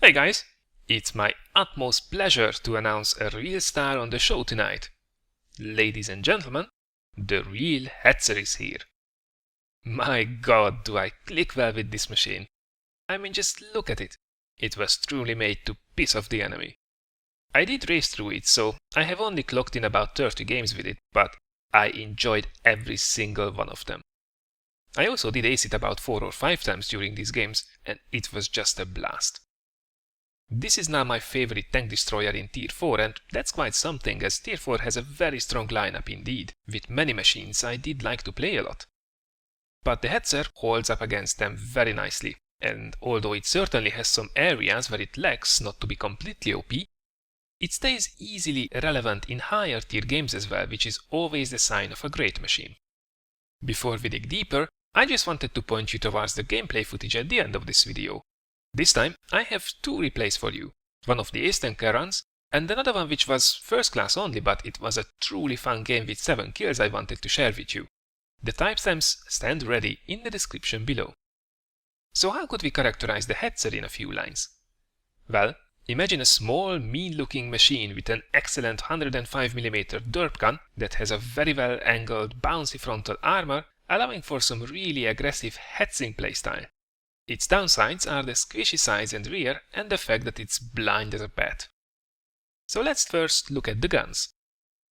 Hey guys! It's my utmost pleasure to announce a real star on the show tonight. Ladies and gentlemen, the real Hetzer is here. My god, do I click well with this machine. I mean, just look at it. It was truly made to piss off the enemy. I did race through it, so I have only clocked in about 30 games with it, but I enjoyed every single one of them. I also did ace it about 4 or 5 times during these games, and it was just a blast. This is now my favorite tank destroyer in Tier 4, and that's quite something, as Tier 4 has a very strong lineup indeed. With many machines I did like to play a lot. But the Hetzer holds up against them very nicely, and although it certainly has some areas where it lacks not to be completely OP, it stays easily relevant in higher tier games as well, which is always the sign of a great machine. Before we dig deeper, I just wanted to point you towards the gameplay footage at the end of this video. This time I have 2 replays for you, one of the ace tanker runs, and another one which was first class only, but it was a truly fun game with 7 kills I wanted to share with you. The timestamps stand ready in the description below. So how could we characterize the Hetzer in a few lines? Well, imagine a small, mean-looking machine with an excellent 105mm derp gun that has a very well-angled, bouncy frontal armor, allowing for some really aggressive hetzing playstyle. Its downsides are the squishy sides and rear and the fact that it's blind as a bat. So let's first look at the guns.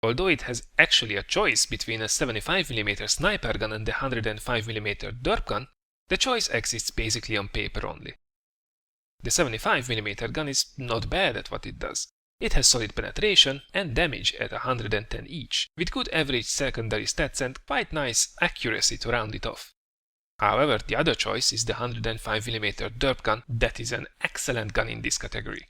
Although it has actually a choice between a 75mm sniper gun and the 105mm derp gun, the choice exists basically on paper only. The 75mm gun is not bad at what it does. It has solid penetration and damage at 110 each, with good average secondary stats and quite nice accuracy to round it off. However, the other choice is the 105mm derp gun that is an excellent gun in this category.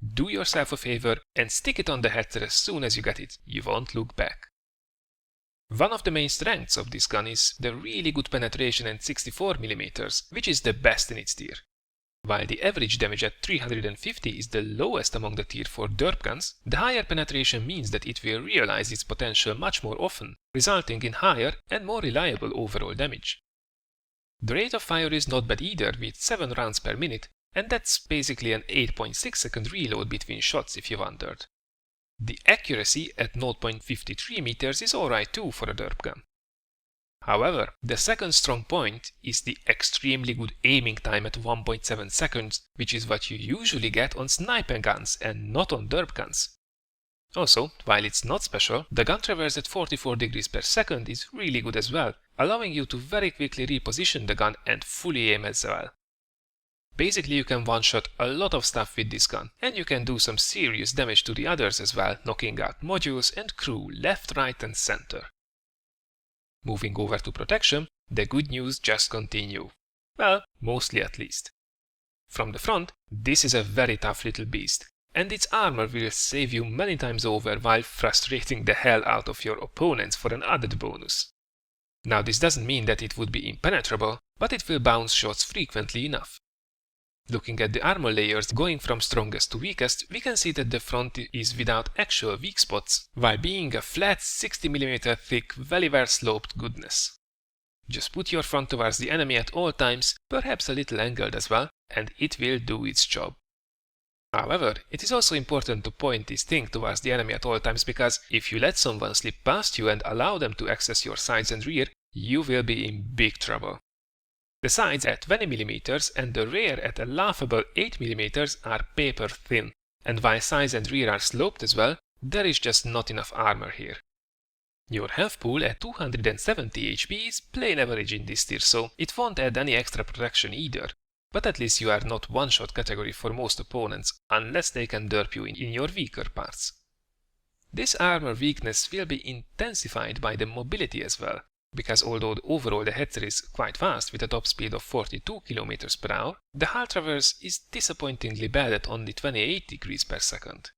Do yourself a favor and stick it on the Hetzer as soon as you get it, you won't look back. One of the main strengths of this gun is the really good penetration at 64mm, which is the best in its tier. While the average damage at 350 is the lowest among the Tier 4 derp guns, the higher penetration means that it will realize its potential much more often, resulting in higher and more reliable overall damage. The rate of fire is not bad either, with 7 rounds per minute, and that's basically an 8.6 second reload between shots if you wondered. The accuracy at 0.53 meters is alright too for a derp gun. However, the second strong point is the extremely good aiming time at 1.7 seconds, which is what you usually get on sniper guns and not on derp guns. Also, while it's not special, the gun traverse at 44 degrees per second is really good as well, allowing you to very quickly reposition the gun and fully aim as well. Basically you can one-shot a lot of stuff with this gun, and you can do some serious damage to the others as well, knocking out modules and crew left, right and center. Moving over to protection, the good news just continue. Well, mostly at least. From the front, this is a very tough little beast, and its armor will save you many times over while frustrating the hell out of your opponents for an added bonus. Now this doesn't mean that it would be impenetrable, but it will bounce shots frequently enough. Looking at the armor layers going from strongest to weakest, we can see that the front is without actual weak spots, while being a flat 60mm thick, very well sloped goodness. Just put your front towards the enemy at all times, perhaps a little angled as well, and it will do its job. However, it is also important to point this thing towards the enemy at all times, because if you let someone slip past you and allow them to access your sides and rear, you will be in big trouble. The sides at 20mm and the rear at a laughable 8mm are paper thin, and while sides and rear are sloped as well, there is just not enough armor here. Your health pool at 270 HP is plain average in this tier, so it won't add any extra protection either, but at least you are not one-shot category for most opponents, unless they can derp you in your weaker parts. This armor weakness will be intensified by the mobility as well, because although overall the Hetzer is quite fast with a top speed of 42 km per hour, the hull traverse is disappointingly bad at only 28 degrees per second.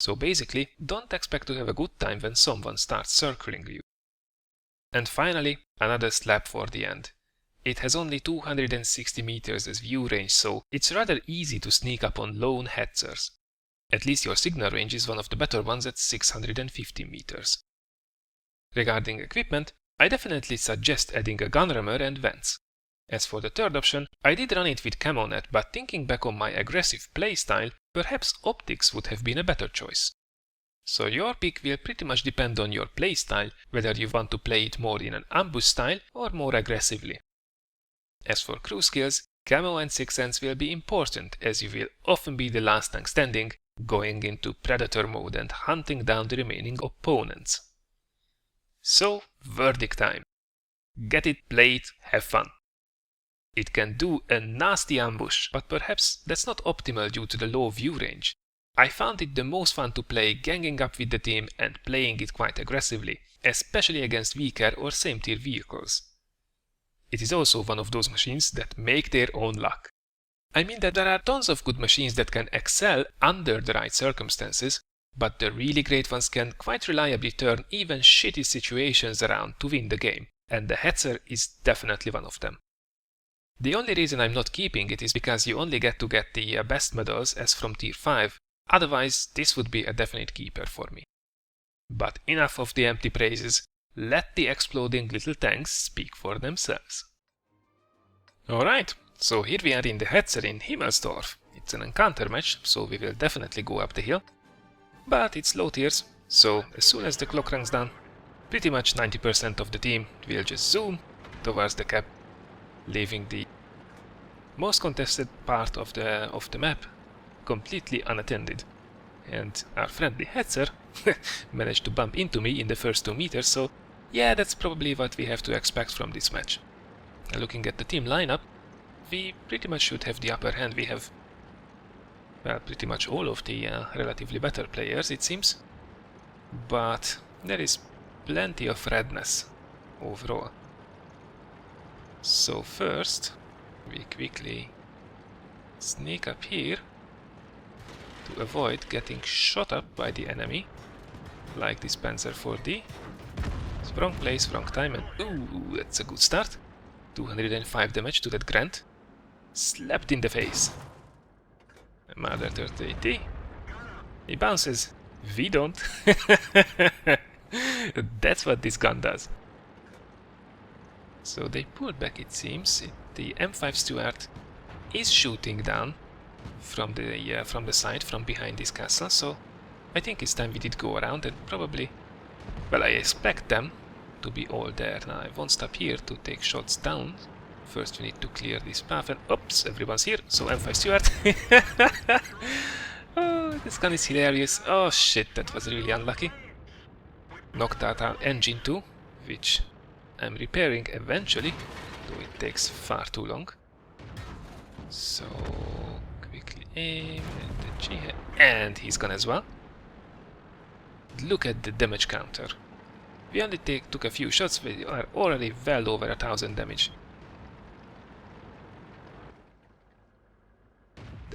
So basically, don't expect to have a good time when someone starts circling you. And finally, another slap for the end. It has only 260 meters as view range, so it's rather easy to sneak up on lone Hetzers. At least your signal range is one of the better ones at 650 meters. Regarding equipment, I definitely suggest adding a gun rammer and vents. As for the third option, I did run it with Camonet, but thinking back on my aggressive playstyle, perhaps optics would have been a better choice. So your pick will pretty much depend on your playstyle, whether you want to play it more in an ambush style or more aggressively. As for crew skills, Camo and Sixth Sense will be important, as you will often be the last tank standing, going into Predator mode and hunting down the remaining opponents. So, verdict time. Get it, play it, have fun. It can do a nasty ambush, but perhaps that's not optimal due to the low view range. I found it the most fun to play ganging up with the team and playing it quite aggressively, especially against weaker or same tier vehicles. It is also one of those machines that make their own luck. I mean that there are tons of good machines that can excel under the right circumstances, but the really great ones can quite reliably turn even shitty situations around to win the game, and the Hetzer is definitely one of them. The only reason I'm not keeping it is because you only get to get the best medals as from tier 5, otherwise this would be a definite keeper for me. But enough of the empty praises, let the exploding little tanks speak for themselves. Alright, so here we are in the Hetzer in Himmelsdorf. It's an encounter match, so we will definitely go up the hill. But it's low tiers, so as soon as the clock runs down, pretty much 90% of the team will just zoom towards the cap, leaving the most contested part of the map completely unattended. And our friendly Hetzer managed to bump into me in the first 2 meters, so yeah, that's probably what we have to expect from this match. Looking at the team lineup, we pretty much should have the upper hand. We have, well, pretty much all of the relatively better players, it seems. But there is plenty of redness overall. So first, we quickly sneak up here to avoid getting shot up by the enemy, like this Panzer 4D. It's wrong place, wrong time, and ooh, that's a good start. 205 damage to that Grant. Slapped in the face. Mother 3080. He bounces. We don't. That's what this gun does. So they pulled back, it seems. The M5 Stuart is shooting down from the side, from behind this castle, so I think it's time we did go around and probably, well, I expect them to be all there. Now I won't stop here to take shots down. First we need to clear this path, and oops, everyone's here, so M5 Stuart. Oh, this gun is hilarious. Oh shit, that was really unlucky. Knocked out our engine too, which I'm repairing eventually, though it takes far too long. So quickly aim at the G-head, and he's gone as well. Look at the damage counter. We only took a few shots, we are already well over 1000 damage.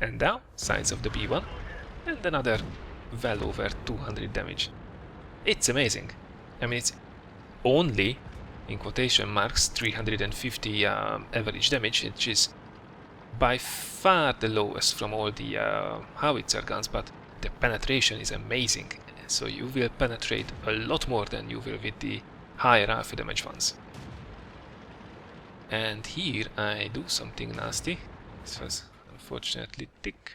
And now, sides of the B1, and another well over 200 damage. It's amazing. I mean, it's only, in quotation marks, 350 average damage, which is by far the lowest from all the howitzer guns, but the penetration is amazing. So you will penetrate a lot more than you will with the higher alpha damage ones. And here I do something nasty. This was unfortunately thick.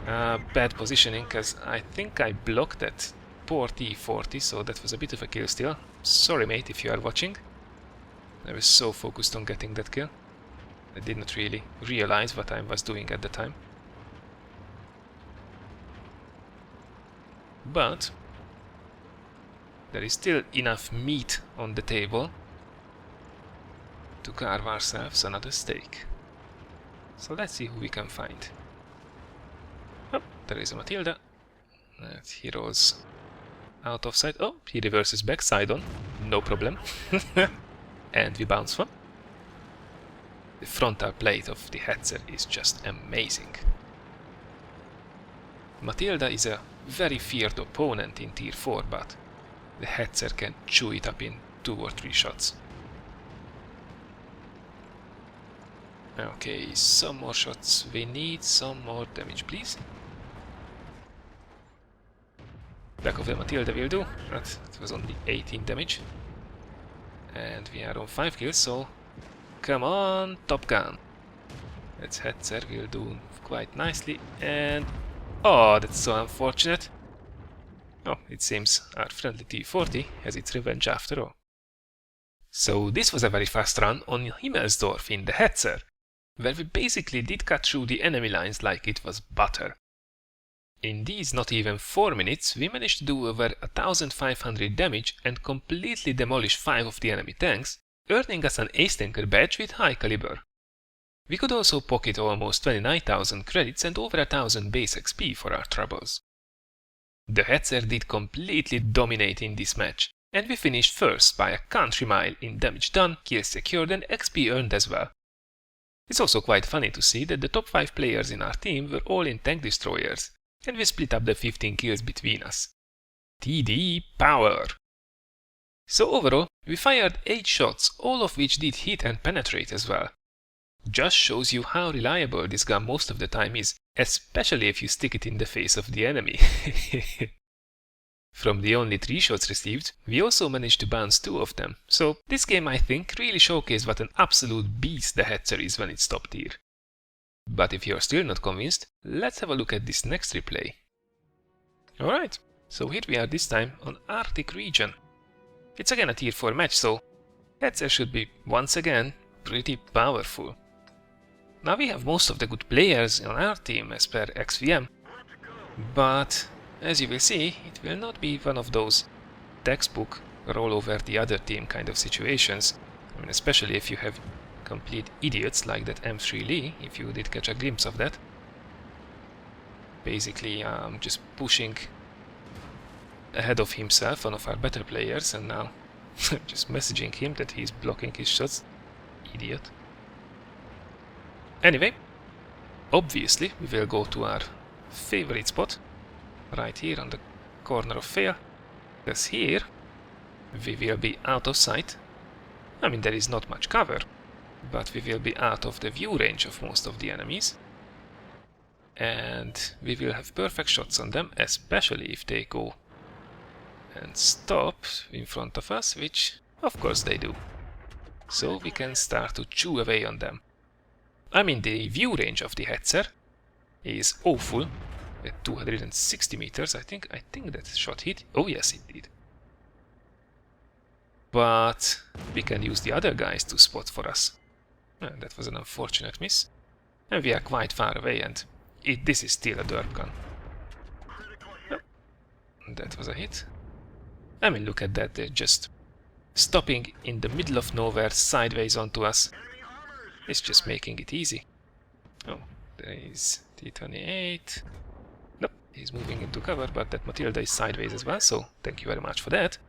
Bad positioning, because I think I blocked that poor T-40, so that was a bit of a kill steal. Sorry mate if you are watching. I was so focused on getting that kill. I did not really realize what I was doing at the time. But there is still enough meat on the table to carve ourselves another steak. So let's see who we can find. Oh, there is a Matilda. He rolls out of sight. Oh, he reverses back side on. No problem. And we bounce one. The frontal plate of the Hetzer is just amazing. Matilda is a very feared opponent in tier 4, but the Hetzer can chew it up in 2 or 3 shots. Okay, some more shots. We need some more damage, please. Back of the Matilda will do, but it was only 18 damage. And we are on 5 kills, so come on, Top Gun. That's Hetzer will do quite nicely, and... oh, that's so unfortunate. Oh, it seems our friendly T-40 has its revenge after all. So this was a very fast run on Himmelsdorf in the Hetzer, where we basically did cut through the enemy lines like it was butter. In these not even 4 minutes, we managed to do over 1500 damage and completely demolish 5 of the enemy tanks, earning us an ace tanker badge with high caliber. We could also pocket almost 29,000 credits and over 1000 base XP for our troubles. The Hetzer did completely dominate in this match, and we finished first by a country mile in damage done, kills secured and XP earned as well. It's also quite funny to see that the top 5 players in our team were all in tank destroyers, and we split up the 15 kills between us. TD-power! So overall, we fired 8 shots, all of which did hit and penetrate as well. Just shows you how reliable this gun most of the time is, especially if you stick it in the face of the enemy. From the only 3 shots received, we also managed to bounce 2 of them, so this game I think really showcased what an absolute beast the Hetzer is when it's top tier. But if you're still not convinced, let's have a look at this next replay. Alright, so here we are this time on Arctic region. It's again a tier 4 match, so Hetzer should be once again pretty powerful. Now we have most of the good players on our team as per XVM, but as you will see, it will not be one of those textbook roll over the other team kind of situations. I mean, especially if you have complete idiots like that M3 Lee, if you did catch a glimpse of that. Basically just pushing ahead of himself, one of our better players, and now just messaging him that he's blocking his shots. Idiot. Anyway, obviously we will go to our favorite spot, right here on the corner of fail, because here we will be out of sight. I mean, there is not much cover, but we will be out of the view range of most of the enemies, and we will have perfect shots on them, especially if they go and stop in front of us, which of course they do. So we can start to chew away on them. I mean, the view range of the Hetzer is awful at 260 meters. I think that shot hit. Oh yes, it did. But we can use the other guys to spot for us. That was an unfortunate miss. And we are quite far away, and this is still a derp gun. That was a hit. I mean, look at that, they're just stopping in the middle of nowhere sideways onto us. It's just making it easy. Oh, there is T-28. Nope, he's moving into cover, but that Matilda is sideways as well, so thank you very much for that.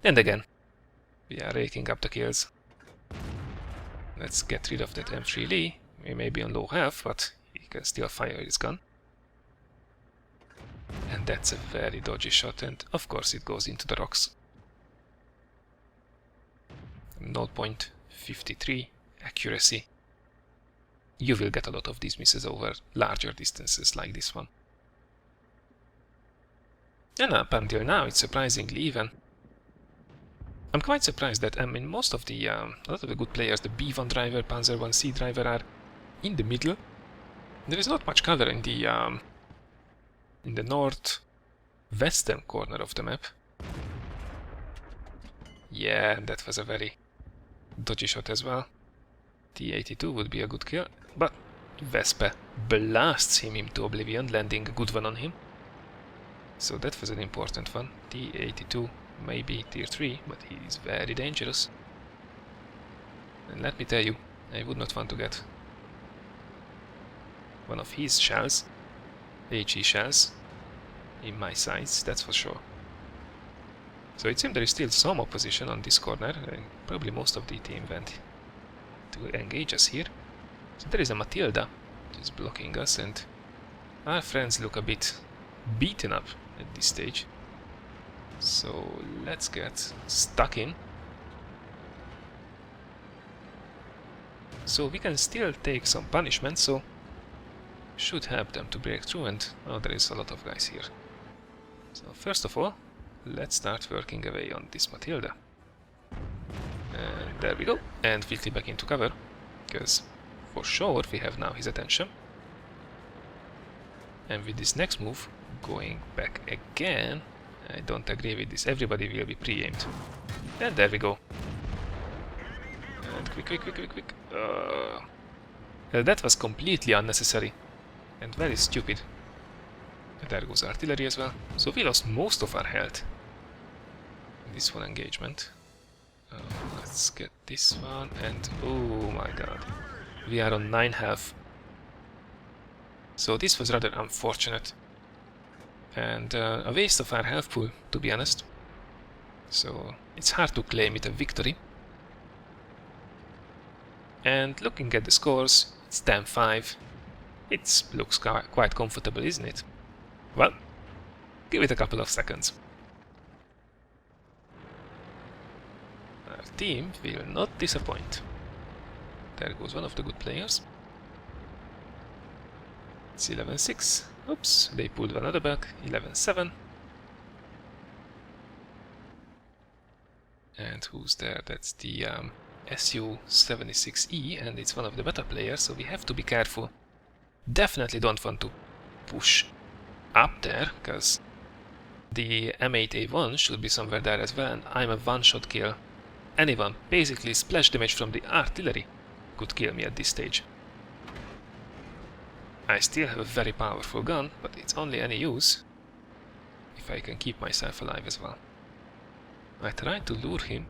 And again, we are raking up the kills. Let's get rid of that M3 Lee. He may be on low health, but he can still fire his gun. And that's a very dodgy shot, and of course it goes into the rocks. 0.53 accuracy. You will get a lot of these misses over larger distances like this one. And up until now it's surprisingly even. I'm quite surprised that most of the a lot of the good players, the B1 driver, Panzer 1C driver, are in the middle. There is not much color in the northwestern corner of the map. Yeah, that was a very dodgy shot as well. T-82 would be a good kill, but Vespa blasts him into oblivion, landing a good one on him. So that was an important one. T-82 may be tier 3, but he is very dangerous. And let me tell you, I would not want to get one of his shells, HE shells, in my sights, that's for sure. So it seems there is still some opposition on this corner, and probably most of the team went to engage us here. So there is a Matilda just blocking us, and our friends look a bit beaten up at this stage. So let's get stuck in. So we can still take some punishment, so should help them to break through, and oh, there is a lot of guys here. So first of all, let's start working away on this Matilda. And there we go. And quickly back into cover, because for sure we have now his attention. And with this next move, going back again, I don't agree with this, everybody will be pre-aimed. And there we go. And quick. That was completely unnecessary and very stupid. There goes artillery as well. So we lost most of our health in this one engagement. Let's get this one, and oh my god, we are on 9 health. So this was rather unfortunate and a waste of our health pool, to be honest. So it's hard to claim it a victory. And looking at the scores, it's 10-5. It looks quite comfortable, isn't it? Well, give it a couple of seconds. Our team will not disappoint. There goes one of the good players. It's 11-6. Oops, they pulled another back. 11-7. And who's there? That's the Su-76E, and it's one of the better players, so we have to be careful. Definitely don't want to push up there, because the M8A1 should be somewhere there as well, and I'm a one-shot kill. Anyone, basically splash damage from the artillery, could kill me at this stage. I still have a very powerful gun, but it's only any use if I can keep myself alive as well. I tried to lure him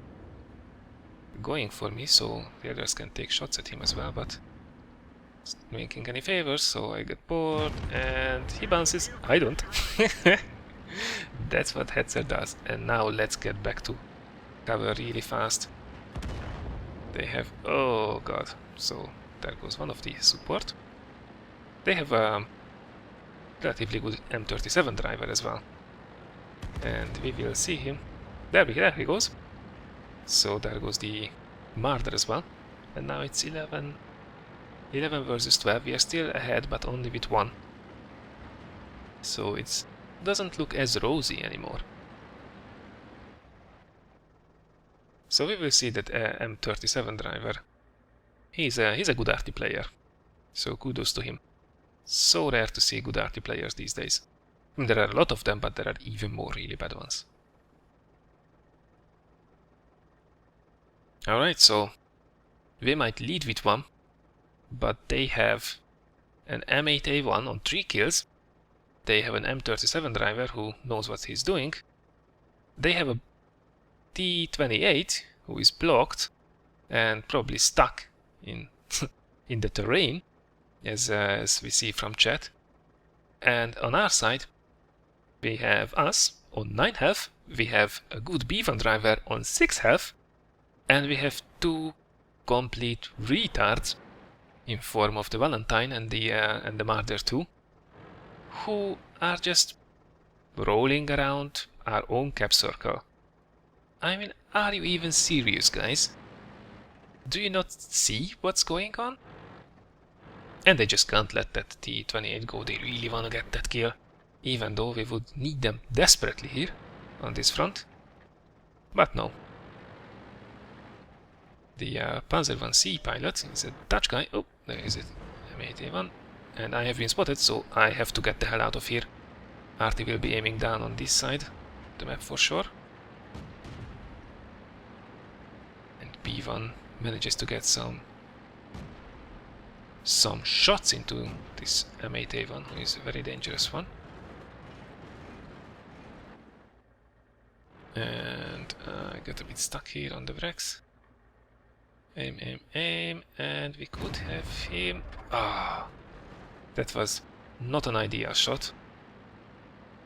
going for me, so the others can take shots at him as well, but it's not making any favors, so I get bored, and he bounces. I don't. That's what Hetzer does. And now let's get back to cover really fast. They have... oh god. So there goes one of the support. They have a relatively good M37 driver as well. And we will see him. There he goes. So there goes the Marder as well. And now it's 11 versus 12. We are still ahead, but only with 1. So it doesn't look as rosy anymore. So we will see that M37 driver, he's a good arty player. So kudos to him. So rare to see good arty players these days. I mean, there are a lot of them, but there are even more really bad ones. Alright, so we might lead with 1, but they have an M8A1 on 3 kills. They have an M37 driver who knows what he's doing. They have a T28 who is blocked and probably stuck in in the terrain, as we see from chat. And on our side, we have us on 9 health. We have a good B1 driver on 6 health. And we have 2 complete retards in form of the Valentine and the Marder 2, who are just rolling around our own cap circle. I mean, are you even serious, guys? Do you not see what's going on? And they just can't let that T28 go. They really want to get that kill, even though we would need them desperately here on this front. But no. The Panzer 1C pilot is a Dutch guy. Oh, there is it. M8A1. And I have been spotted, so I have to get the hell out of here. Arty will be aiming down on this side, the map for sure. And B1 manages to get some shots into this M8A1, who is a very dangerous one. And I got a bit stuck here on the wrecks. Aim, and we could have him. Ah, that was not an ideal shot.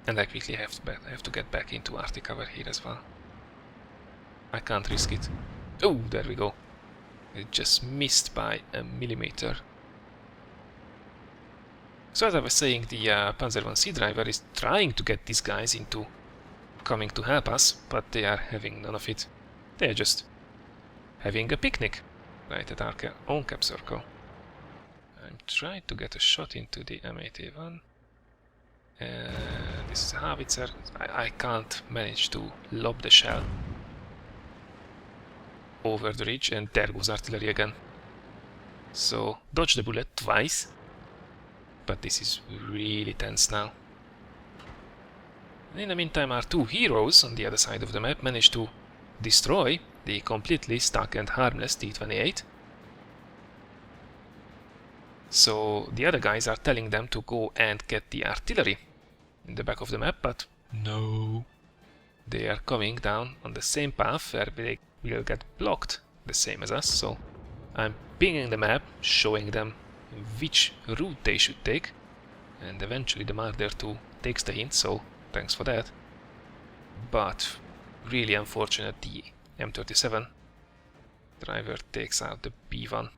And I quickly have to get back into arty cover here as well. I can't risk it. Oh, there we go. It just missed by a millimeter. So as I was saying, the Panzer 1C driver is trying to get these guys into coming to help us, but they are having none of it. They are just having a picnic right at our own cap circle. I'm trying to get a shot into the M8A1. This is a howitzer. I can't manage to lob the shell. over the ridge, and there goes artillery again. So, dodge the bullet twice. But this is really tense now. In the meantime, our two heroes on the other side of the map managed to destroy the completely stuck and harmless T-28. So the other guys are telling them to go and get the artillery in the back of the map, but no. They are coming down on the same path where they will get blocked, the same as us, so I'm pinging the map, showing them which route they should take, and eventually the Marder 2 takes the hint, so thanks for that. But really unfortunate, the M37 driver takes out the B1.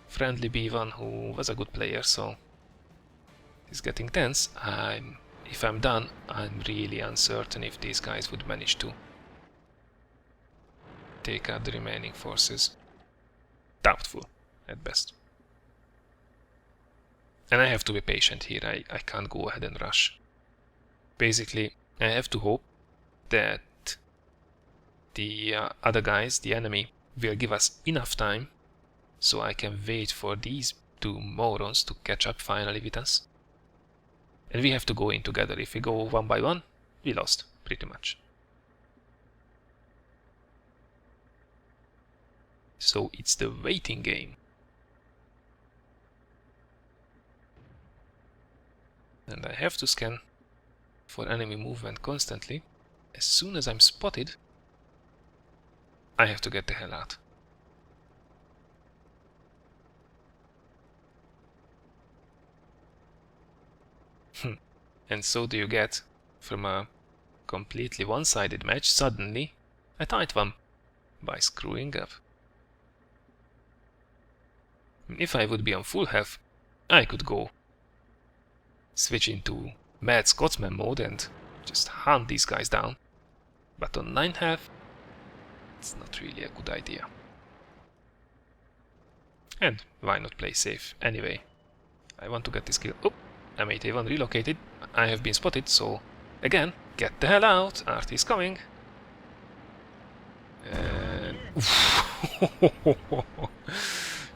Friendly B1 who was a good player, so it's getting tense. If I'm done, I'm really uncertain if these guys would manage to take out the remaining forces. Doubtful, at best. And I have to be patient here, I can't go ahead and rush. Basically, I have to hope that the other guys, the enemy, will give us enough time so I can wait for these two morons to catch up finally with us. And we have to go in together. If we go one by one, we lost, pretty much. So it's the waiting game. And I have to scan for enemy movement constantly. As soon as I'm spotted, I have to get the hell out. And so do you get, from a completely one-sided match, suddenly a tight one, by screwing up. If I would be on full health, I could go switch into Mad Scotsman mode and just hunt these guys down. But on 9 health, it's not really a good idea. And why not play safe anyway? I want to get this kill. Oh, M8A1 relocated. I have been spotted, so again, get the hell out. RT is coming. And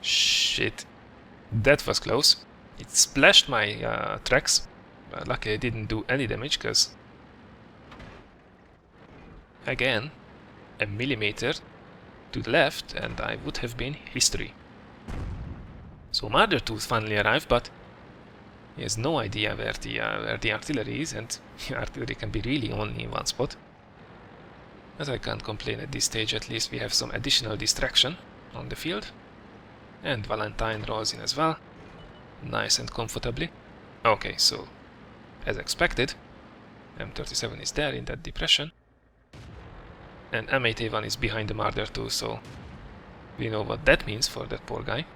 shit, that was close. It splashed my tracks. Luckily I didn't do any damage, because again, a millimeter to the left and I would have been history. So Marder 2 finally arrived, but he has no idea where the artillery is, and the artillery can be really only in one spot. But I can't complain at this stage, at least we have some additional distraction on the field. And Valentine rolls in as well, nice and comfortably. Okay, so as expected, M37 is there in that depression. And M8A1 is behind the Marder 2, so we know what that means for that poor guy.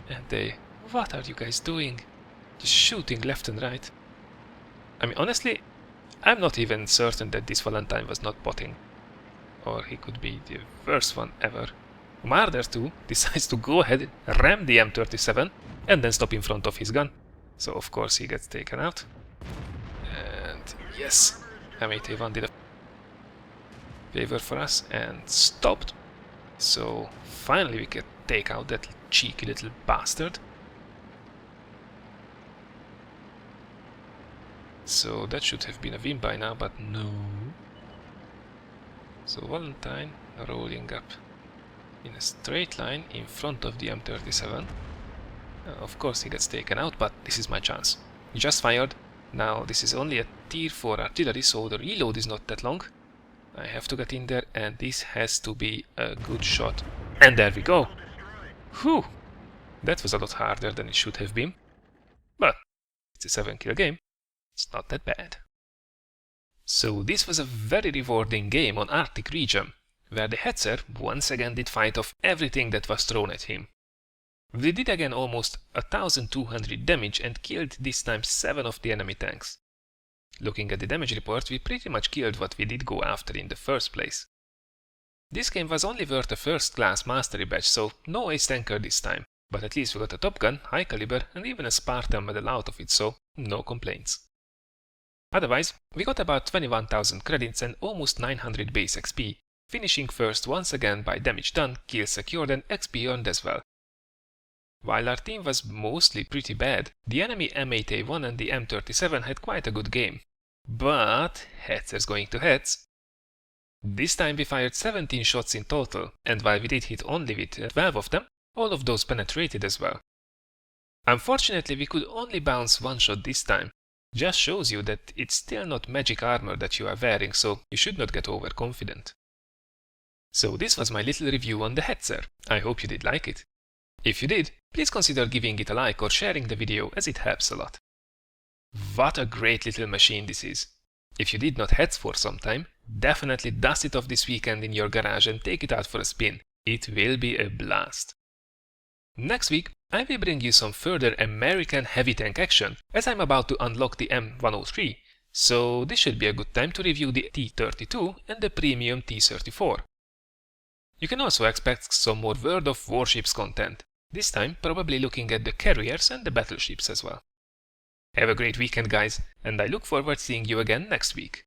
And they... What are you guys doing? Just shooting left and right. I mean, honestly, I'm not even certain that this Valentine was not botting. Or he could be the worst one ever. Marder 2 decides to go ahead, ram the M37, and then stop in front of his gun. So of course he gets taken out. And yes, M8A1 did a favor for us and stopped. So finally we can take out that cheeky little bastard. So that should have been a win by now, but no. So Valentine rolling up in a straight line in front of the M37. Of course he gets taken out, but this is my chance. He just fired. Now this is only a tier 4 artillery, so the reload is not that long. I have to get in there, and this has to be a good shot. And there we go! Whew! That was a lot harder than it should have been. But it's a 7-kill game. It's not that bad. So this was a very rewarding game on Arctic region, where the Hetzer once again did fight off everything that was thrown at him. We did again almost 1200 damage and killed this time 7 of the enemy tanks. Looking at the damage report, we pretty much killed what we did go after in the first place. This game was only worth a first class mastery badge, so no ace tanker this time, but at least we got a top gun, high caliber and even a Spartan medal out of it, so no complaints. Otherwise, we got about 21,000 credits and almost 900 base XP, finishing first once again by damage done, kills secured and XP earned as well. While our team was mostly pretty bad, the enemy M8A1 and the M37 had quite a good game. But Hetzer's going to Hetz. This time we fired 17 shots in total, and while we did hit only with 12 of them, all of those penetrated as well. Unfortunately, we could only bounce one shot this time. Just shows you that it's still not magic armor that you are wearing, so you should not get overconfident. So this was my little review on the Hetzer. I hope you did like it. If you did, please consider giving it a like or sharing the video, as it helps a lot. What a great little machine this is. If you did not hetz for some time, definitely dust it off this weekend in your garage and take it out for a spin. It will be a blast. Next week, I will bring you some further American heavy tank action, as I'm about to unlock the M103, so this should be a good time to review the T-32 and the premium T-34. You can also expect some more World of Warships content, this time probably looking at the carriers and the battleships as well. Have a great weekend, guys, and I look forward to seeing you again next week.